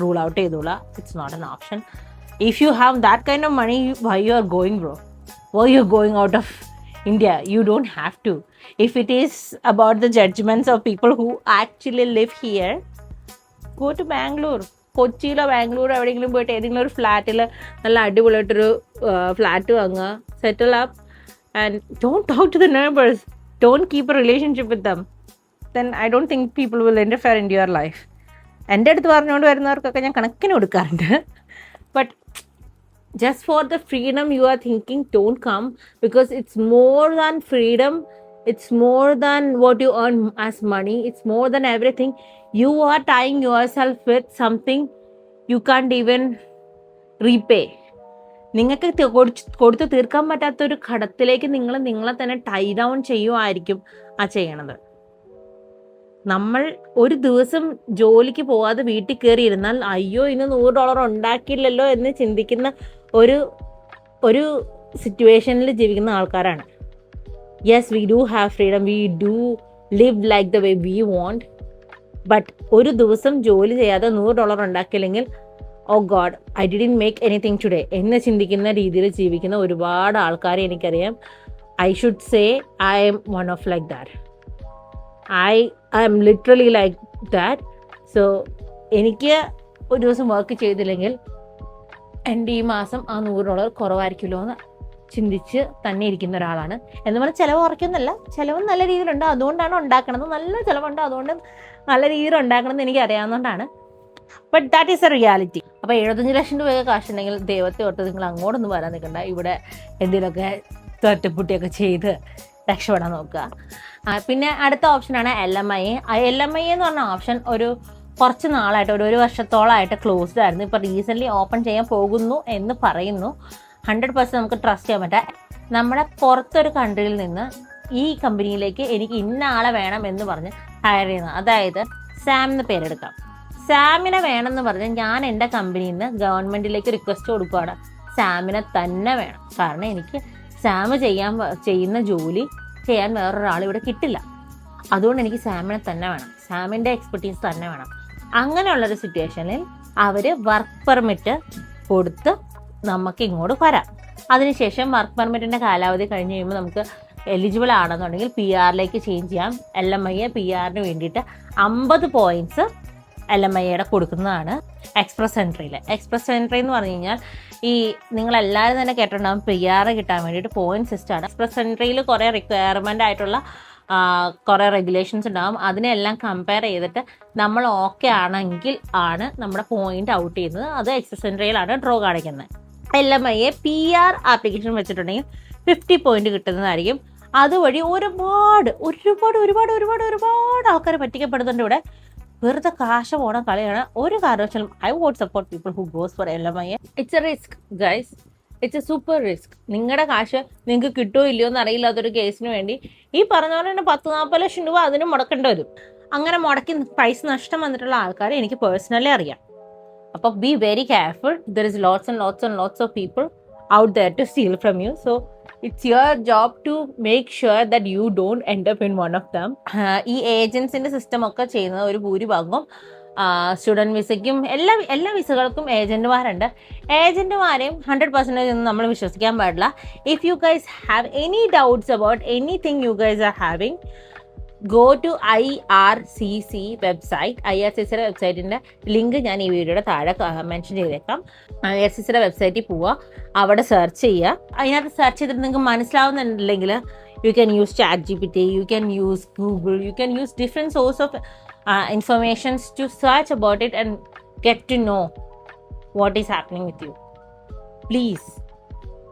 റൂൾ ഔട്ട് ചെയ്തോളാം. It's not an option. If you have that kind of money, why you are going bro? Why you are going out of India? You don't have to. If it is about the judgments of people who actually live here, go to Bangalore. കൊച്ചിയിലോ ബാംഗ്ലൂരോ എവിടെയെങ്കിലും പോയിട്ട് ഏതെങ്കിലും ഒരു ഫ്ലാറ്റിൽ നല്ല അടിപൊളിയായിട്ടൊരു flat വാങ്ങുക, settle up and don't talk to the neighbours, don't keep a relationship with them. Then I don't think people will interfere in your life. എൻ്റെ അടുത്ത് പറഞ്ഞുകൊണ്ട് വരുന്നവർക്കൊക്കെ ഞാൻ കണക്കിന് കൊടുക്കാറുണ്ട്. But just for the freedom you are thinking, don't come, because it's more than freedom. It's more than what you earn as money. It's more than everything. You are tying yourself with something you can't even repay. നിങ്ങൾക്ക് കൊടുത്ത് തീർക്കാൻ പറ്റാത്തൊരു ഘടത്തിലേക്ക് നിങ്ങളെ തന്നെ tie down ചെയ്യുമായിരിക്കും ആ ചെയ്യണത്. നമ്മൾ ഒരു ദിവസം ജോലിക്ക് പോവാതെ വീട്ടിൽ കയറി ഇരുന്നാൽ അയ്യോ ഇന്ന് $100 ഉണ്ടാക്കിയില്ലല്ലോ എന്ന് ചിന്തിക്കുന്ന ഒരു സിറ്റുവേഷനിൽ ജീവിക്കുന്ന ആൾക്കാരാണ്. Yes, we do have freedom, we do live like the way we want. But ഒരു ദിവസം ജോലി ചെയ്യാതെ $100 ഉണ്ടാക്കിയില്ലെങ്കിൽ oh God, I didn't make anything today എന്ന് ചിന്തിക്കുന്ന രീതിയിൽ ജീവിക്കുന്ന ഒരുപാട് ആൾക്കാരെ എനിക്കറിയാം. I should say I am one of like that. I am literally like that. So എനിക്ക് ഒരു ദിവസം വർക്ക് ചെയ്തില്ലെങ്കിൽ എൻ്റെ ഈ മാസം ആ $100 കുറവായിരിക്കുമല്ലോ എന്ന് ചിന്തിച്ച് തന്നെ ഇരിക്കുന്ന ഒരാളാണ്. എന്ന് പറഞ്ഞാൽ ചിലവ് കുറയ്ക്കുന്നല്ല, ചിലവ് നല്ല രീതിയിലുണ്ട്, അതുകൊണ്ടാണ് ഉണ്ടാക്കണത്. നല്ല ചിലവുണ്ട്, അതുകൊണ്ട് നല്ല രീതിയിൽ ഉണ്ടാക്കണമെന്ന് എനിക്ക് അറിയാവുന്നതുകൊണ്ടാണ്. But that is a reality. അപ്പോൾ 75 ലക്ഷം രൂപയൊക്കെ കാശുണ്ടെങ്കിൽ ദൈവത്തെ ഓർത്ത് നിങ്ങൾ അങ്ങോട്ടൊന്നും വരാൻ നിൽക്കണ്ട. ഇവിടെ എന്തെങ്കിലുമൊക്കെ തട്ടിപ്പുട്ടിയൊക്കെ ചെയ്ത് രക്ഷപ്പെടാൻ നോക്കുക. പിന്നെ അടുത്ത ഓപ്ഷനാണ് LMI. LMI എന്ന് പറഞ്ഞ ഓപ്ഷൻ കുറച്ച് നാളായിട്ട് ഒരു വർഷത്തോളമായിട്ട് ക്ലോസ്ഡ് ആയിരുന്നു. ഇപ്പോൾ റീസെൻ്റ്ലി ഓപ്പൺ ചെയ്യാൻ പോകുന്നു എന്ന് പറയുന്നു. 100% നമുക്ക് ട്രസ്റ്റ് ചെയ്യാൻ പറ്റാം. നമ്മുടെ പുറത്തൊരു കൺട്രിയിൽ നിന്ന് ഈ കമ്പനിയിലേക്ക് എനിക്ക് ഇന്ന ആളെ വേണം എന്ന് പറഞ്ഞ് ഹയർ ചെയ്യുന്നത്. അതായത് സാം എന്ന് പേരെടുക്കാം. സാമിനെ വേണമെന്ന് പറഞ്ഞ് ഞാൻ എൻ്റെ കമ്പനിയിൽ നിന്ന് ഗവൺമെൻറ്റിലേക്ക് റിക്വസ്റ്റ് കൊടുക്കുകയാണ്, സാമിനെ തന്നെ വേണം. കാരണം എനിക്ക് സാം ചെയ്യുന്ന ജോലി ചെയ്യാൻ വേറൊരാൾ ഇവിടെ കിട്ടില്ല. അതുകൊണ്ട് എനിക്ക് സാമിനെ തന്നെ വേണം, സാമിൻ്റെ എക്സ്പെർട്ടീസ് തന്നെ വേണം. അങ്ങനെയുള്ളൊരു സിറ്റുവേഷനിൽ അവർ വർക്ക് പെർമിറ്റ് കൊടുത്ത് നമുക്ക് ഇങ്ങോട്ട് വരാം. അതിനുശേഷം വർക്ക് പെർമിറ്റിൻ്റെ കാലാവധി കഴിഞ്ഞ് കഴിയുമ്പോൾ നമുക്ക് എലിജിബിൾ ആണെന്നുണ്ടെങ്കിൽ PR ചേഞ്ച് ചെയ്യാം. LMIA PR വേണ്ടിയിട്ട് 50 പോയിൻറ്റ്സ് LMIA കൊടുക്കുന്നതാണ് എക്സ്പ്രസ് എൻട്രിയിൽ. എക്സ്പ്രസ് എൻട്രി എന്ന് പറഞ്ഞു കഴിഞ്ഞാൽ ഈ നിങ്ങളെല്ലാവരും തന്നെ കേട്ടിട്ടുണ്ടാകും, PR കിട്ടാൻ വേണ്ടിയിട്ട് പോയിന്റ് സിസ്റ്റമാണ്. എക്സ്പ്രസ് എൻട്രിയിൽ കുറേ റിക്വയർമെൻ്റ് ആയിട്ടുള്ള കുറേ റെഗുലേഷൻസ് ഉണ്ടാകും. അതിനെല്ലാം കമ്പയർ ചെയ്തിട്ട് നമ്മൾ ഓക്കെ ആണെങ്കിൽ ആണ് നമ്മുടെ പോയിന്റ് ഔട്ട് ചെയ്യുന്നത്. അത് എക്സ്പ്രസ് എൻട്രിയിലാണ് ഡ്രോ കാണിക്കുന്നത്. LMIA PR ആപ്ലിക്കേഷൻ വെച്ചിട്ടുണ്ടെങ്കിൽ 50 പോയിന്റ് കിട്ടുന്നതായിരിക്കും. അതുവഴി ഒരുപാട് ഒരുപാട് ഒരുപാട് ഒരുപാട് ഒരുപാട് ആൾക്കാർ പറ്റിക്കപ്പെടുന്നുണ്ട് ഇവിടെ. വെറുതെ കാശ് പോണ കളിയാണ്. ഒരു കാരണവശാലും I won't support people who goes for LMIA. It's a risk guys, it's a super risk. നിങ്ങളുടെ കാശ് നിങ്ങൾക്ക് കിട്ടുമോ ഇല്ലയോ എന്ന് അറിയില്ലാത്തൊരു കേസിന് വേണ്ടി ഈ പറഞ്ഞ പോലെ തന്നെ 10-40 ലക്ഷം രൂപ അതിന് മുടക്കേണ്ടി വരും. അങ്ങനെ മുടക്കി പൈസ നഷ്ടം വന്നിട്ടുള്ള ആൾക്കാരെ എനിക്ക് പേഴ്സണലി അറിയാം. അപ്പോൾ be very careful. There is lots and lots and lots of people out there to steal from you. So it's your job to make sure that you don't end up in one of them. ഈ ഏജൻസിൻ്റെ system ഒക്കെ ചെയ്യുന്നത് ഒരു ഭൂരിഭാഗവും student വിസയ്ക്കും എല്ലാ വിസകൾക്കും ഏജൻറ്റുമാരുണ്ട്. ഏജൻറ്റുമാരെയും 100% ഒന്നും നമ്മൾ വിശ്വസിക്കാൻ പാടില്ല. If you guys have any doubts about anything you guys are having, go to IRCC website. IRCCയുടെ വെബ്സൈറ്റിൻ്റെ ലിങ്ക് ഞാൻ ഈ വീഡിയോയുടെ താഴെ മെൻഷൻ ചെയ്തേക്കാം. IRCCയുടെ വെബ്സൈറ്റിൽ പോവുക, അവിടെ സെർച്ച് ചെയ്യുക. അതിനകത്ത് സെർച്ച് ചെയ്തിട്ട് നിങ്ങൾക്ക് മനസ്സിലാവുന്നുണ്ടെങ്കിൽ you can use ChatGPT, you can use Google, you can use different source of informations to search about it and get to know what is happening with you.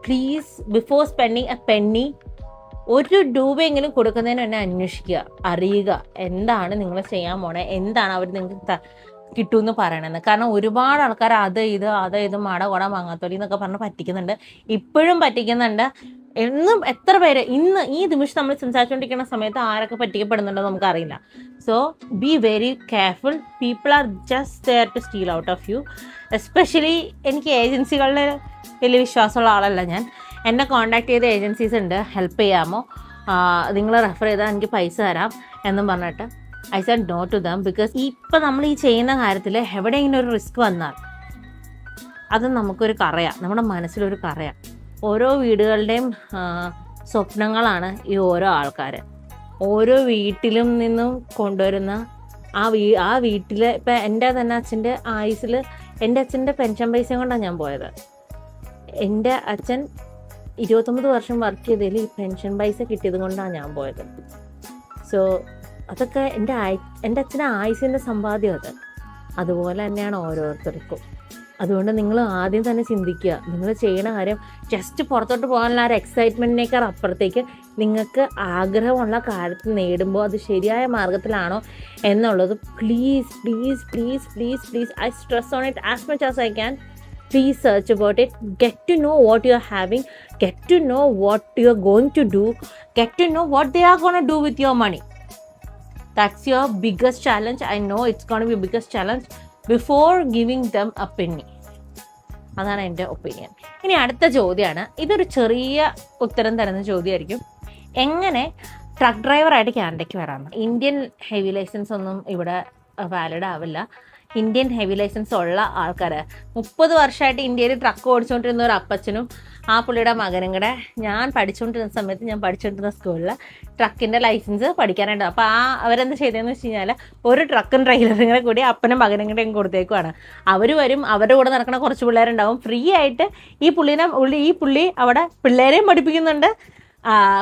Please before spending a penny, ഒരു രൂപയെങ്കിലും കൊടുക്കുന്നതിന് തന്നെ അന്വേഷിക്കുക, അറിയുക എന്താണ് നിങ്ങൾ ചെയ്യാൻ പോണേ, എന്താണ് അവർ നിങ്ങൾക്ക് കിട്ടുമെന്ന് പറയണമെന്ന്. കാരണം ഒരുപാട് ആൾക്കാർ അത് ഇത് മാട കൊട മാങ്ങാത്തോലി എന്നൊക്കെ പറഞ്ഞ് പറ്റിക്കുന്നുണ്ട്, ഇപ്പോഴും പറ്റിക്കുന്നുണ്ട്. എന്നും എത്ര പേര് ഇന്ന് ഈ നിമിഷം നമ്മൾ സംസാരിച്ചുകൊണ്ടിരിക്കുന്ന സമയത്ത് ആരൊക്കെ പറ്റിക്കപ്പെടുന്നുണ്ടോ നമുക്കറിയില്ല. So be very careful. People are just there to steal out of you. Especially എനിക്ക് ഏജൻസികളിൽ വലിയ വിശ്വാസമുള്ള ആളല്ല ഞാൻ. എന്നെ കോൺടാക്ട് ചെയ്ത ഏജൻസീസ് ഉണ്ട്, ഹെൽപ്പ് ചെയ്യാമോ, നിങ്ങൾ റെഫർ ചെയ്താൽ എനിക്ക് പൈസ തരാം എന്നും പറഞ്ഞിട്ട് I said no to them. Because ഇപ്പം നമ്മൾ ഈ ചെയ്യുന്ന കാര്യത്തിൽ എവിടെയെങ്കിലും ഒരു റിസ്ക് വന്നാൽ അത് നമുക്കൊരു കറയാം, നമ്മുടെ മനസ്സിലൊരു കറയാം. ഓരോ വീടുകളുടെയും സ്വപ്നങ്ങളാണ് ഈ ഓരോ ആൾക്കാർ. ഓരോ വീട്ടിലും നിന്നും കൊണ്ടുവരുന്ന ആ വീട്ടിൽ ഇപ്പം എൻ്റെ തന്നെ അച്ഛൻ്റെ ആയുസിൽ എൻ്റെ അച്ഛൻ്റെ പെൻഷൻ പൈസ കൊണ്ടാണ് ഞാൻ പോയത്. എൻ്റെ അച്ഛൻ 29 വർഷം വർക്ക് ചെയ്തതിൽ ഈ പെൻഷൻ പൈസ കിട്ടിയത് കൊണ്ടാണ് ഞാൻ പോയത്. സോ അതൊക്കെ എൻ്റെ അച്ഛൻ്റെ ആയുസിൻ്റെ സമ്പാദ്യം അത്. അതുപോലെ തന്നെയാണ് ഓരോരുത്തർക്കും. അതുകൊണ്ട് നിങ്ങൾ ആദ്യം തന്നെ ചിന്തിക്കുക, നിങ്ങൾ ചെയ്യണ കാര്യം ജസ്റ്റ് പുറത്തോട്ട് പോകാനുള്ള ഒരു എക്സൈറ്റ്മെൻറ്റിനേക്കാൾ അപ്പുറത്തേക്ക് നിങ്ങൾക്ക് ആഗ്രഹമുള്ള കാര്യത്തിൽ നേടുമ്പോൾ അത് ശരിയായ മാർഗത്തിലാണോ എന്നുള്ളത് please please please please please I stress on it as much as I can. Please search about it. Get to know what you are having. Get to know what you are going to do. Get to know what they are going to do with your money. That's your biggest challenge. I know it's going to be biggest challenge before giving them a penny. അതാണ് എൻ്റെ opinion. ഇനി അടുത്ത ചോദ്യമാണ്. ഇതൊരു ചെറിയ ഉത്തരം തരുന്ന ചോദ്യമായിരിക്കും. എങ്ങനെ ട്രക്ക് ഡ്രൈവറായിട്ട് കാനഡയ്ക്ക് വരാമെന്ന്. ഇന്ത്യൻ ഹെവി ലൈസൻസ് ഒന്നും ഇവിടെ വാലിഡ് ആവില്ല. ഇന്ത്യൻ ഹെവി ലൈസൻസ് ഉള്ള ആൾക്കാർ 30 വർഷമായിട്ട് ഇന്ത്യയിൽ ട്രക്ക് ഓടിച്ചുകൊണ്ടിരുന്ന ഒരു അപ്പച്ചനും ആ പുള്ളിയുടെ മകനും കൂടെ ഞാൻ പഠിച്ചുകൊണ്ടിരുന്ന സമയത്ത് ഞാൻ പഠിച്ചുകൊണ്ടിരുന്ന സ്കൂളിൽ ട്രക്കിൻ്റെ ലൈസൻസ് പഠിക്കാനായിട്ട്. അപ്പോൾ അവരെന്താ ചെയ്തതെന്ന് വെച്ച് കഴിഞ്ഞാൽ ഒരു ട്രക്കും ട്രെയിലറും കൂടെ കൂടി അപ്പനും മകനും കൂടെയും കൊടുത്തേക്കുവാണ്. അവർ വരും, അവരുടെ കൂടെ നടക്കുന്ന കുറച്ച് പിള്ളേരുണ്ടാവും. ഫ്രീ ആയിട്ട് ഈ പുള്ളി അവിടെ പിള്ളേരെയും പഠിപ്പിക്കുന്നുണ്ട്,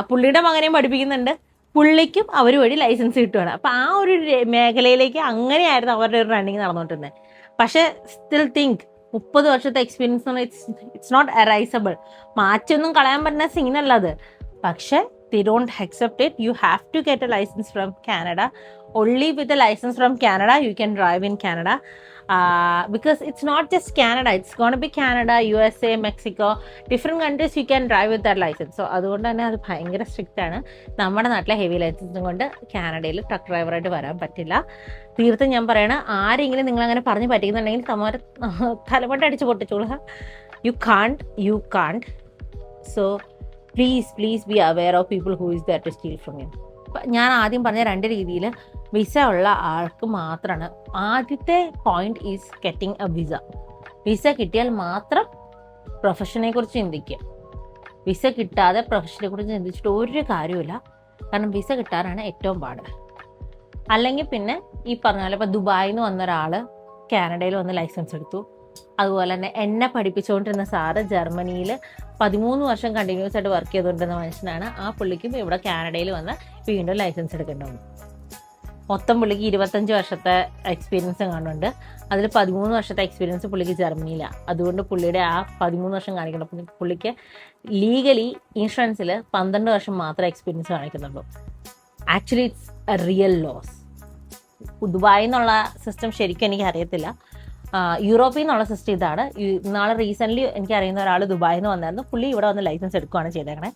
പുള്ളിയുടെ മകനെയും പഠിപ്പിക്കുന്നുണ്ട്, പുള്ളിക്കും അവർ വഴി ലൈസൻസ് കിട്ടുകയാണ്. അപ്പോൾ ആ ഒരു മേഖലയിലേക്ക് അങ്ങനെയായിരുന്നു അവരുടെ ഒരു റണ്ണിങ് നടന്നുകൊണ്ടിരുന്നത്. പക്ഷേ സ്റ്റിൽ തിങ്ക് 30 വർഷത്തെ എക്സ്പീരിയൻസ് ഇറ്റ്സ് നോട്ട് എറൈസബിൾ. മാറ്റൊന്നും കളയാൻ പറ്റുന്ന സീനല്ല അത്. പക്ഷേ they don't accept it. You have to get a license from Canada. Only with a license from Canada you can drive in Canada, because it's not just Canada, it's going to be Canada, USA, Mexico, different countries you can drive with that license. So അതുകൊണ്ട് തന്നെ അത് ഭയങ്കര strict ആണ്. നമ്മുടെ നാട്ടിലെ heavy ലൈസൻസും കൊണ്ട് കാനഡയിൽ ട്രക്ക് ഡ്രൈവറായിട്ട് വരാൻ പറ്റില്ല. തീർത്തും ഞാൻ പറയണ, ആരെങ്കിലും നിങ്ങളങ്ങനെ പറഞ്ഞ് പറ്റിക്കുന്നുണ്ടെങ്കിൽ തലമുട്ട അടിച്ച് പൊട്ടിച്ചോളുക. You can't. So please be aware of people who is there to steal from you. ഞാൻ ആദ്യം പറഞ്ഞ 2 രീതിയിൽ വിസ ഉള്ള ആൾക്ക് മാത്രമാണ്. ആദ്യത്തെ point is getting A visa. Visa കിട്ടിയാൽ മാത്രം പ്രൊഫഷനെ കുറിച്ച് ചിന്തിക്കുക. വിസ കിട്ടാതെ പ്രൊഫഷനെ കുറിച്ച് ചിന്തിച്ചിട്ട് ഒരു കാര്യമില്ല. കാരണം വിസ കിട്ടാനാണ് ഏറ്റവും പാട്. അല്ലെങ്കിൽ പിന്നെ ഈ പറഞ്ഞ പോലെ ഇപ്പോൾ ദുബായിൽ നിന്ന് വന്ന ഒരാൾ കാനഡയിൽ വന്ന് ലൈസൻസ് എടുത്തു. അതുപോലെ തന്നെ എന്നെ പഠിപ്പിച്ചുകൊണ്ടിരുന്ന സാറ് ജർമ്മനിയിൽ 13 വർഷം കണ്ടിന്യൂസ് ആയിട്ട് വർക്ക് ചെയ്തുകൊണ്ടിരുന്ന മനുഷ്യനാണ്. ആ പുള്ളിക്കും ഇവിടെ കാനഡയിൽ വന്ന് വീണ്ടും ലൈസൻസ് എടുക്കേണ്ടത്. മൊത്തം പുള്ളിക്ക് 25 വർഷത്തെ എക്സ്പീരിയൻസ് കാണുന്നുണ്ട്. അതിൽ 13 വർഷത്തെ എക്സ്പീരിയൻസ് പുള്ളിക്ക് ജർമ്മനിയിലാണ്. അതുകൊണ്ട് പുള്ളിയുടെ ആ 13 വർഷം കാണിക്കണം. പുള്ളിക്ക് ലീഗലി ഇൻഷുറൻസിൽ 12 വർഷം മാത്രമേ എക്സ്പീരിയൻസ് കാണിക്കുന്നുള്ളൂ. Actually it's a real loss. ദുബായിൽ നിന്നുള്ള സിസ്റ്റം ശരിക്കും എനിക്ക് അറിയത്തില്ല. യൂറോപ്പിൽ നിന്നുള്ള സിസ്റ്റം ഇതാണ്. നാളെ റീസെൻ്റ്ലി എനിക്കറിയുന്ന ഒരാൾ ദുബായിൽ നിന്ന് വന്നായിരുന്നു. പുള്ളി ഇവിടെ വന്ന് ലൈസൻസ് എടുക്കുകയാണ് ചെയ്തേക്കണേ.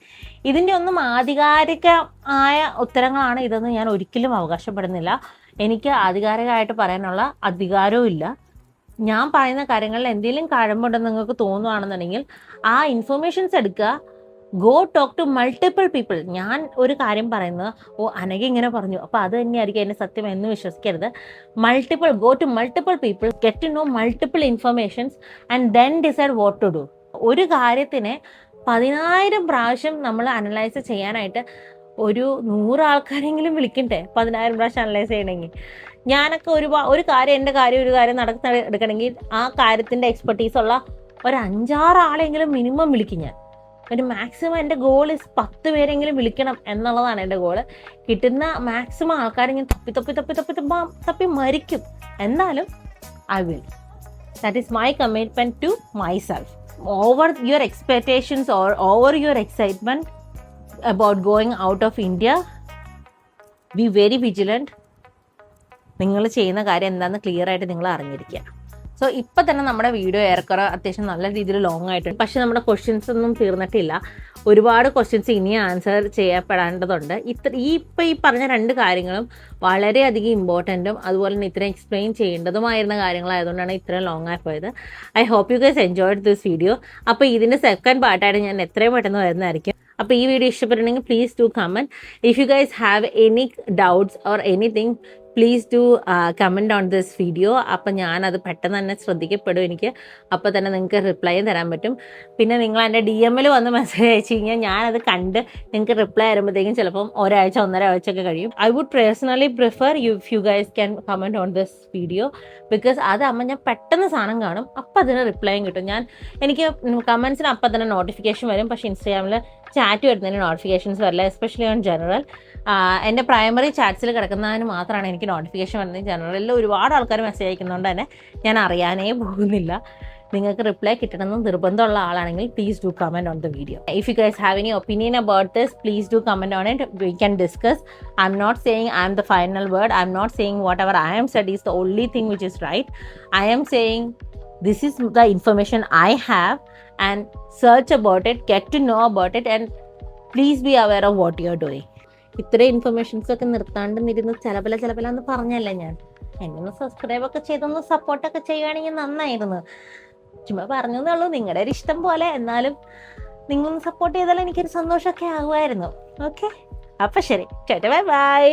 ഇതിൻ്റെ ഒന്നും ആധികാരികമായ ഉത്തരങ്ങളാണ് ഇതെന്ന് ഞാൻ ഒരിക്കലും അവകാശപ്പെടുന്നില്ല. എനിക്ക് ആധികാരികമായിട്ട് പറയാനുള്ള അധികാരവും ഇല്ല. ഞാൻ പറയുന്ന കാര്യങ്ങളിൽ എന്തെങ്കിലും കഴമ്പുണ്ടെന്ന് നിങ്ങൾക്ക് തോന്നുകയാണെന്നുണ്ടെങ്കിൽ ആ ഇൻഫർമേഷൻസ് എടുക്കുക. Go talk to multiple people. ഞാൻ ഒരു കാര്യം പറയുന്നത്, അനഘ ഇങ്ങനെ പറഞ്ഞു അപ്പോൾ അത് തന്നെയായിരിക്കും എൻ്റെ സത്യം എന്ന് വിശ്വസിക്കരുത്. Go to multiple people, get to know multiple informations and then decide what to do. ഒരു കാര്യത്തിനെ 10,000 പ്രാവശ്യം നമ്മൾ അനലൈസ് ചെയ്യാനായിട്ട് ഒരു 100 ആൾക്കാരെങ്കിലും വിളിക്കണ്ടേ 10,000 പ്രാവശ്യം അനലൈസ് ചെയ്യണമെങ്കിൽ? ഞാനൊക്കെ ഒരു കാര്യം എടുക്കണമെങ്കിൽ ആ കാര്യത്തിൻ്റെ എക്സ്പെർട്ടീസ് ഉള്ള ഒരു 5-6 ആളെങ്കിലും മിനിമം വിളിക്കും ഞാൻ. ഒരു മാക്സിമം എൻ്റെ ഗോൾ 10 പേരെങ്കിലും വിളിക്കണം എന്നുള്ളതാണ് എൻ്റെ ഗോള്. കിട്ടുന്ന മാക്സിമം ആൾക്കാരെങ്കിലും തപ്പി മരിക്കും. എന്നാലും I will. That is my commitment to myself. Over your expectations or over your excitement about going out of India, be very vigilant. നിങ്ങൾ ചെയ്യുന്ന കാര്യം എന്താണെന്ന് ക്ലിയർ ആയിട്ട് നിങ്ങൾ അറിഞ്ഞിരിക്കുക. സോ ഇപ്പം തന്നെ നമ്മുടെ വീഡിയോ ഏറെക്കുറെ അത്യാവശ്യം നല്ല രീതിയിൽ ലോങ് ആയിട്ടുണ്ട്. പക്ഷെ നമ്മുടെ ക്വസ്റ്റ്യൻസ് ഒന്നും തീർന്നിട്ടില്ല. ഒരുപാട് ക്വസ്റ്റ്യൻസ് ഇനി ആൻസർ ചെയ്യപ്പെടേണ്ടതുണ്ട്. ഈ പറഞ്ഞ 2 കാര്യങ്ങളും വളരെയധികം ഇമ്പോർട്ടൻറ്റും അതുപോലെ തന്നെ ഇത്രയും എക്സ്പ്ലെയിൻ ചെയ്യേണ്ടതുമായിരുന്ന കാര്യങ്ങളായതുകൊണ്ടാണ് ഇത്രയും ലോങ് ആയി പോയത്. I hope you guys enjoyed this video. അപ്പോൾ ഇതിൻ്റെ സെക്കൻഡ് പാർട്ടായിട്ട് ഞാൻ എത്രയും പെട്ടെന്ന് വരുന്നതായിരിക്കും. അപ്പോൾ ഈ വീഡിയോ ഇഷ്ടപ്പെട്ടിട്ടുണ്ടെങ്കിൽ please do comment. If you guys have any doubts or anything, please do comment on this video. അപ്പം ഞാനത് പെട്ടെന്ന് തന്നെ ശ്രദ്ധിക്കപ്പെടും എനിക്ക്. അപ്പോൾ തന്നെ നിങ്ങൾക്ക് റിപ്ലൈ തരാൻ പറ്റും. പിന്നെ നിങ്ങൾ എൻ്റെ DM-ൽ വന്ന് മെസ്സേജ് അയച്ചു കഴിഞ്ഞാൽ ഞാനത് കണ്ട് നിങ്ങൾക്ക് റിപ്ലൈ തരുമ്പോഴത്തേക്കും ചിലപ്പം 1 ആഴ്ച 1.5 ആഴ്ചയൊക്കെ കഴിയും. I would personally prefer if you guys can comment on this video, because അതാകുമ്പോൾ ഞാൻ പെട്ടെന്ന് സാധനം കാണും, അപ്പം അതിന് റിപ്ലൈയും കിട്ടും. എനിക്ക് കമൻസിന് അപ്പം തന്നെ നോട്ടിഫിക്കേഷൻ വരും. പക്ഷേ ഇൻസ്റ്റാഗ്രാമിൽ ചാറ്റ് വരുന്നതിന് നോട്ടിഫിക്കേഷൻസ് വരില്ല, എസ്പെഷ്യലി ഓൺ ജനറൽ. എൻ്റെ പ്രൈമറി ചാറ്റ്സിൽ കിടക്കുന്നതിന് മാത്രമാണ് എനിക്ക് നോട്ടിഫിക്കേഷൻ വരുന്നത്. ജനറലിൽ ഒരുപാട് ആൾക്കാർ മെസ്സേജ് അയക്കുന്നതുകൊണ്ട് തന്നെ ഞാൻ അറിയാനേ പോകുന്നില്ല. നിങ്ങൾക്ക് റിപ്ലൈ കിട്ടണമെന്ന് നിർബന്ധമുള്ള ആളാണെങ്കിൽ please do comment on the video. If you guys have any opinion about this, please do comment on it. We can discuss. I'm not saying I'm the final word. I'm not saying whatever I'm said is the only thing which is right. I'm saying this is the information I have, and search about it, get to know about it, and please be aware of what you are doing. ഇത്രയും informations ഒക്കെ നിർത്താണ്ടിരുന്ന് ചിലപ്പല എന്ന് പറഞ്ഞല്ലേ ഞാൻ. എന്നെ ഒന്ന് subscribe ഒക്കെ ചെയ്തൊന്ന് സപ്പോർട്ടൊക്കെ ചെയ്യുകയാണെങ്കിൽ നന്നായിരുന്നു. ചുമ്മാ പറഞ്ഞതേ ഉള്ളൂ, നിങ്ങളുടെ ഒരു ഇഷ്ടം പോലെ. എന്നാലും നിങ്ങളൊന്ന് സപ്പോർട്ട് ചെയ്താൽ എനിക്കൊരു സന്തോഷമൊക്കെ ആകുമായിരുന്നു. ഓക്കെ, അപ്പം ശരി, ബൈ ബൈ.